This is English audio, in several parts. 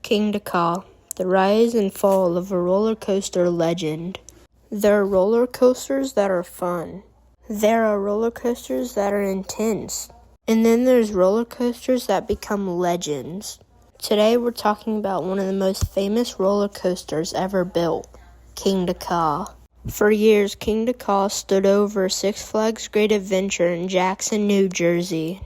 Kingda Ka, the rise and fall of a roller coaster legend. There are roller coasters that are fun. There are roller coasters that are intense. And then there's roller coasters that become legends. Today we're talking about one of the most famous roller coasters ever built, Kingda Ka. For years, Kingda Ka stood over Six Flags Great Adventure in Jackson, New Jersey,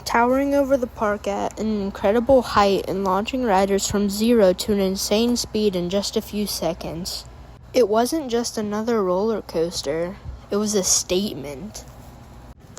towering over the park at an incredible height and launching riders from zero to an insane speed in just a few seconds. It wasn't just another roller coaster, it was a statement.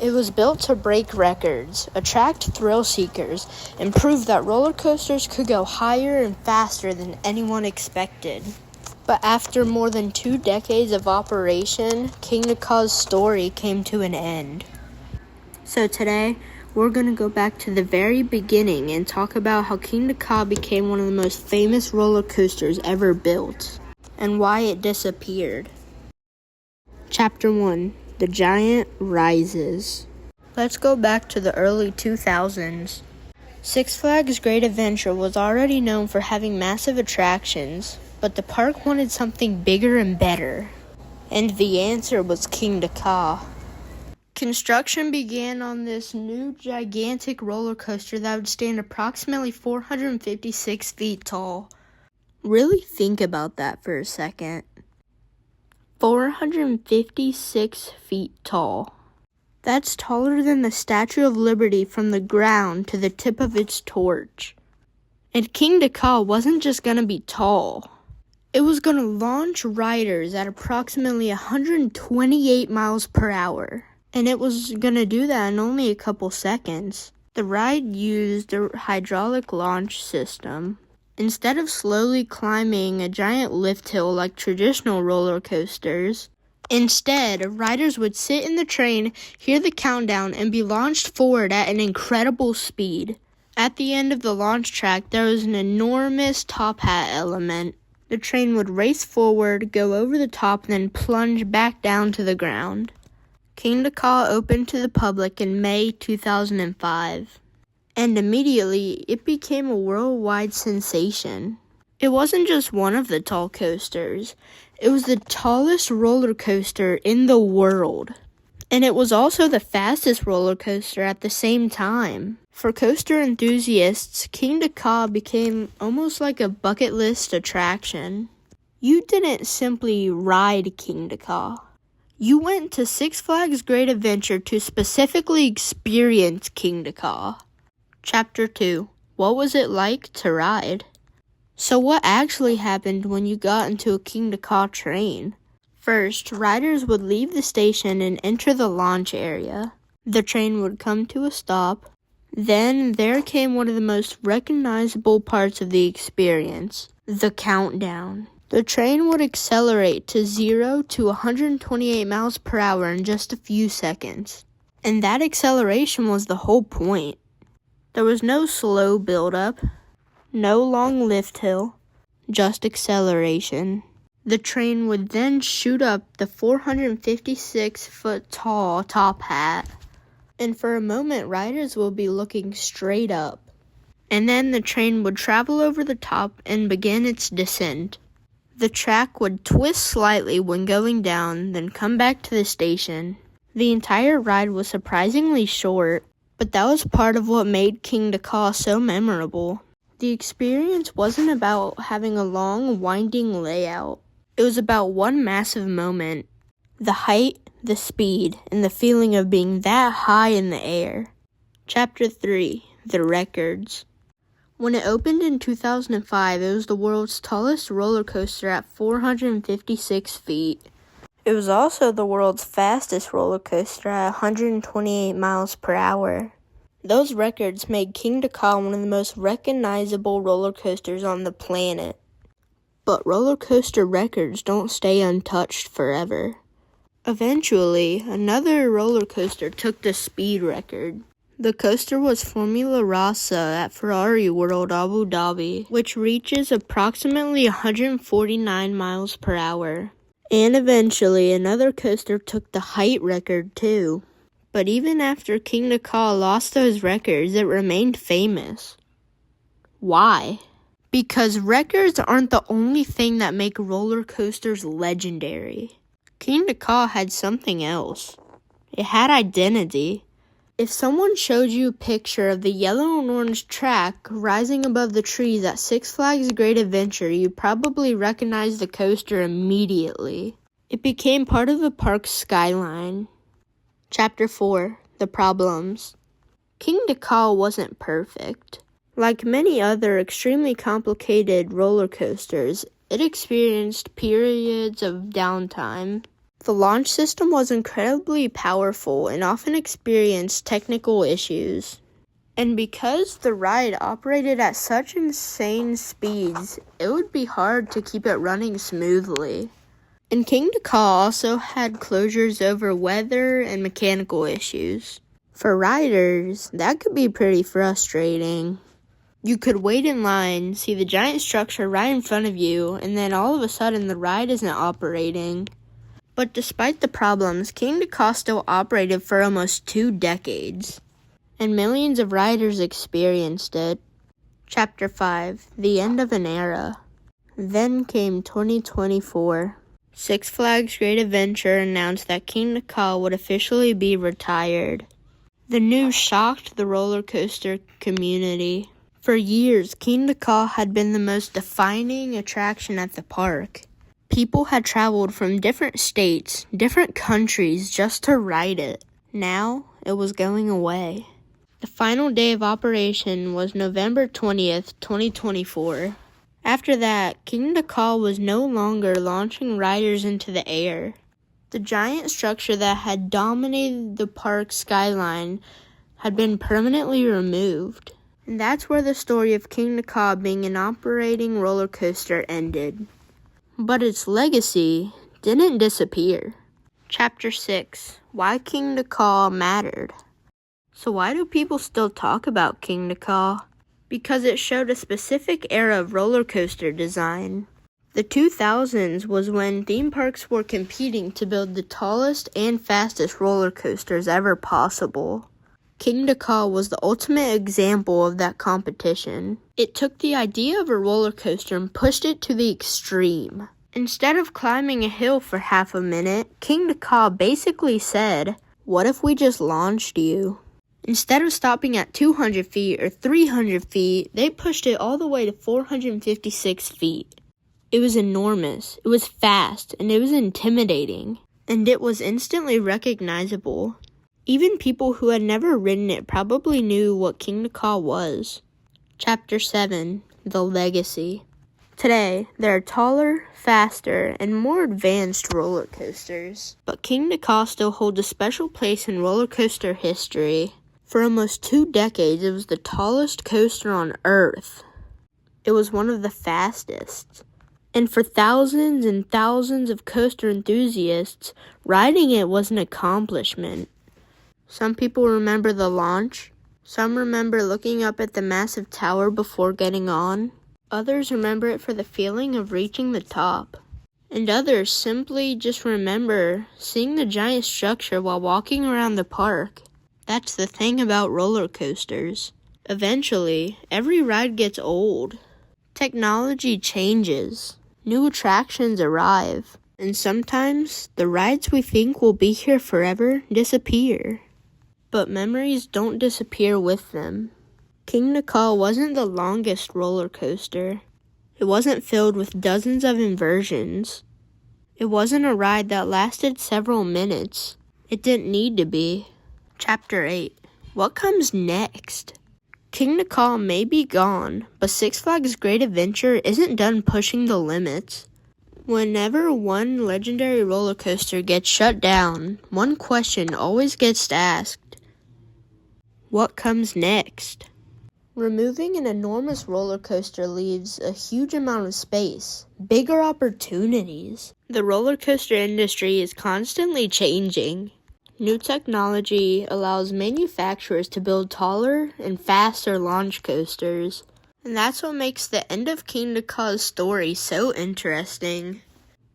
It was built to break records, attract thrill seekers, and prove that roller coasters could go higher and faster than anyone expected. But after more than 2 decades of operation, Kingda Ka's story came to an end. So today, we're going to go back to the very beginning and talk about how Kingda Ka became one of the most famous roller coasters ever built, and why it disappeared. Chapter 1. The Giant Rises. Let's go back to the early 2000s. Six Flags Great Adventure was already known for having massive attractions, but the park wanted something bigger and better. And the answer was Kingda Ka. Construction began on this new gigantic roller coaster that would stand approximately 456 feet tall. Really think about that for a second. 456 feet tall. That's taller than the Statue of Liberty from the ground to the tip of its torch. And Kingda Ka wasn't just going to be tall. It was going to launch riders at approximately 128 miles per hour. And it was going to do that in only a couple seconds. The ride used a hydraulic launch system. Instead of slowly climbing a giant lift hill like traditional roller coasters, instead, riders would sit in the train, hear the countdown, and be launched forward at an incredible speed. At the end of the launch track, there was an enormous top hat element. The train would race forward, go over the top, and then plunge back down to the ground. Kingda Ka opened to the public in May 2005, and immediately it became a worldwide sensation. It wasn't just one of the tall coasters, it was the tallest roller coaster in the world. And it was also the fastest roller coaster at the same time. For coaster enthusiasts, Kingda Ka became almost like a bucket list attraction. You didn't simply ride Kingda Ka. You went to Six Flags Great Adventure to specifically experience Kingda Ka. Chapter 2. What was it like to ride? So what actually happened when you got into a Kingda Ka train? First, riders would leave the station and enter the launch area. The train would come to a stop. Then there came one of the most recognizable parts of the experience, the countdown. The train would accelerate to 0 to 128 miles per hour in just a few seconds. And that acceleration was the whole point. There was no slow build-up, no long lift hill, just acceleration. The train would then shoot up the 456-foot-tall top hat. And for a moment, riders will be looking straight up. And then the train would travel over the top and begin its descent. The track would twist slightly when going down, then come back to the station. The entire ride was surprisingly short, but that was part of what made Kingda Ka so memorable. The experience wasn't about having a long, winding layout. It was about one massive moment. The height, the speed, and the feeling of being that high in the air. Chapter 3. The Records. When it opened in 2005, it was the world's tallest roller coaster at 456 feet. It was also the world's fastest roller coaster at 128 miles per hour. Those records made Kingda Ka one of the most recognizable roller coasters on the planet. But roller coaster records don't stay untouched forever. Eventually, another roller coaster took the speed record. The coaster was Formula Rossa at Ferrari World Abu Dhabi, which reaches approximately 149 miles per hour. And eventually, another coaster took the height record too. But even after Kingda Ka lost those records, it remained famous. Why? Because records aren't the only thing that make roller coasters legendary. Kingda Ka had something else. It had identity. If someone showed you a picture of the yellow and orange track rising above the trees at Six Flags Great Adventure, you'd probably recognize the coaster immediately. It became part of the park's skyline. Chapter 4. The Problems. Kingda Ka wasn't perfect. Like many other extremely complicated roller coasters, it experienced periods of downtime. The launch system was incredibly powerful and often experienced technical issues. And because the ride operated at such insane speeds, it would be hard to keep it running smoothly. And Kingda Ka also had closures over weather and mechanical issues. For riders, that could be pretty frustrating. You could wait in line, see the giant structure right in front of you, and then all of a sudden the ride isn't operating. But despite the problems, Kingda Ka still operated for almost 2 decades, and millions of riders experienced it. Chapter 5. The End of an Era. Then came 2024. Six Flags Great Adventure announced that Kingda Ka would officially be retired. The news shocked the roller coaster community. For years, Kingda Ka had been the most defining attraction at the park. People had traveled from different states, different countries just to ride it. Now, it was going away. The final day of operation was November 20th, 2024. After that, Kingda Ka was no longer launching riders into the air. The giant structure that had dominated the park's skyline had been permanently removed. And that's where the story of Kingda Ka being an operating roller coaster ended. But its legacy didn't disappear. Chapter 6. Why Kingda Ka mattered. So why do people still talk about Kingda Ka? Because it showed a specific era of roller coaster design. The 2000s was when theme parks were competing to build the tallest and fastest roller coasters ever possible. Kingda Ka was the ultimate example of that competition. It took the idea of a roller coaster and pushed it to the extreme. Instead of climbing a hill for half a minute, Kingda Ka basically said, "What if we just launched you?" Instead of stopping at 200 feet or 300 feet, they pushed it all the way to 456 feet. It was enormous, it was fast, and it was intimidating. And it was instantly recognizable. Even people who had never ridden it probably knew what Kingda Ka was. Chapter 7. The Legacy. Today, there are taller, faster, and more advanced roller coasters. But Kingda Ka still holds a special place in roller coaster history. For almost 2 decades, it was the tallest coaster on Earth. It was one of the fastest. And for thousands and thousands of coaster enthusiasts, riding it was an accomplishment. Some people remember the launch. Some remember looking up at the massive tower before getting on. Others remember it for the feeling of reaching the top. And others simply just remember seeing the giant structure while walking around the park. That's the thing about roller coasters. Eventually, every ride gets old. Technology changes. New attractions arrive. And sometimes, the rides we think will be here forever disappear. But memories don't disappear with them. Kingda Ka wasn't the longest roller coaster. It wasn't filled with dozens of inversions. It wasn't a ride that lasted several minutes. It didn't need to be. Chapter 8. What comes next? Kingda Ka may be gone, but Six Flags Great Adventure isn't done pushing the limits. Whenever one legendary roller coaster gets shut down, one question always gets asked. What comes next? Removing an enormous roller coaster leaves a huge amount of space, bigger opportunities. The roller coaster industry is constantly changing. New technology allows manufacturers to build taller and faster launch coasters. And that's what makes the end of Kingda Ka's story so interesting.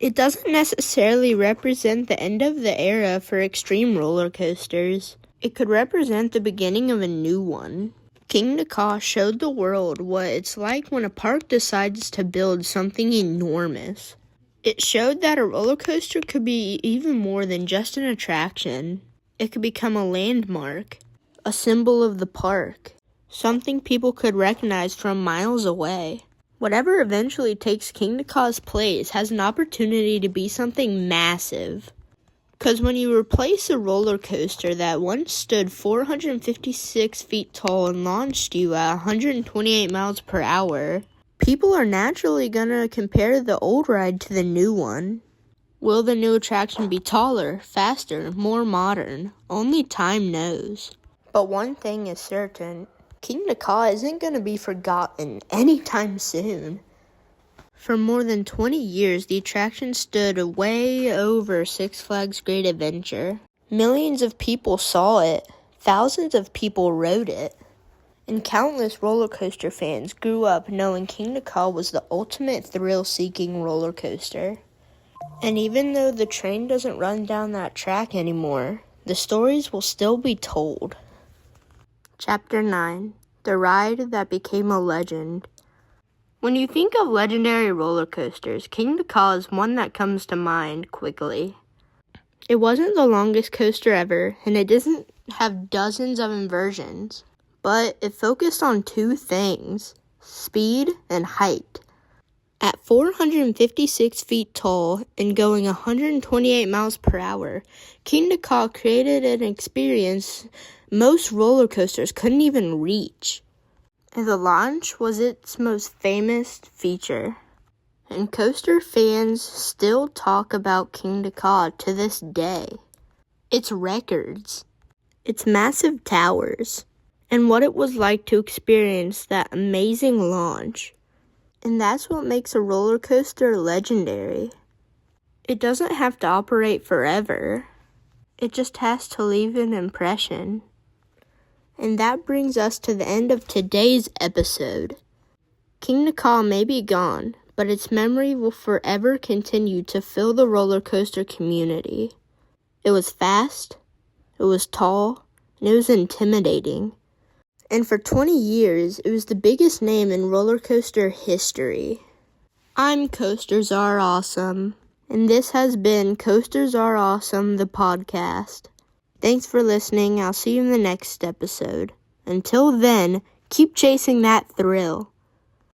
It doesn't necessarily represent the end of the era for extreme roller coasters. It could represent the beginning of a new one. Kingda Ka showed the world what it's like when a park decides to build something enormous. It showed that a roller coaster could be even more than just an attraction. It could become a landmark, a symbol of the park, something people could recognize from miles away. Whatever eventually takes Kingda Ka's place has an opportunity to be something massive. Because when you replace a roller coaster that once stood 456 feet tall and launched you at 128 miles per hour, people are naturally going to compare the old ride to the new one. Will the new attraction be taller, faster, more modern? Only time knows. But one thing is certain, Kingda Ka isn't going to be forgotten anytime soon. For more than 20 years, the attraction stood way over Six Flags Great Adventure. Millions of people saw it, thousands of people rode it, and countless roller coaster fans grew up knowing Kingda Ka was the ultimate thrill-seeking roller coaster. And even though the train doesn't run down that track anymore, the stories will still be told. Chapter 9. The Ride That Became a Legend. When you think of legendary roller coasters, Kingda Ka is one that comes to mind quickly. It wasn't the longest coaster ever, and it doesn't have dozens of inversions, but it focused on two things: speed and height. At 456 feet tall and going 128 miles per hour, Kingda Ka created an experience most roller coasters couldn't even reach. And the launch was its most famous feature. And coaster fans still talk about Kingda Ka to this day. Its records, its massive towers, and what it was like to experience that amazing launch. And that's what makes a roller coaster legendary. It doesn't have to operate forever. It just has to leave an impression. And that brings us to the end of today's episode. Kingda Ka may be gone, but its memory will forever continue to fill the roller coaster community. It was fast, it was tall, and it was intimidating. And for 20 years, it was the biggest name in roller coaster history. I'm Coasters Are Awesome, and this has been Coasters Are Awesome, the podcast. Thanks for listening. I'll see you in the next episode. Until then, keep chasing that thrill.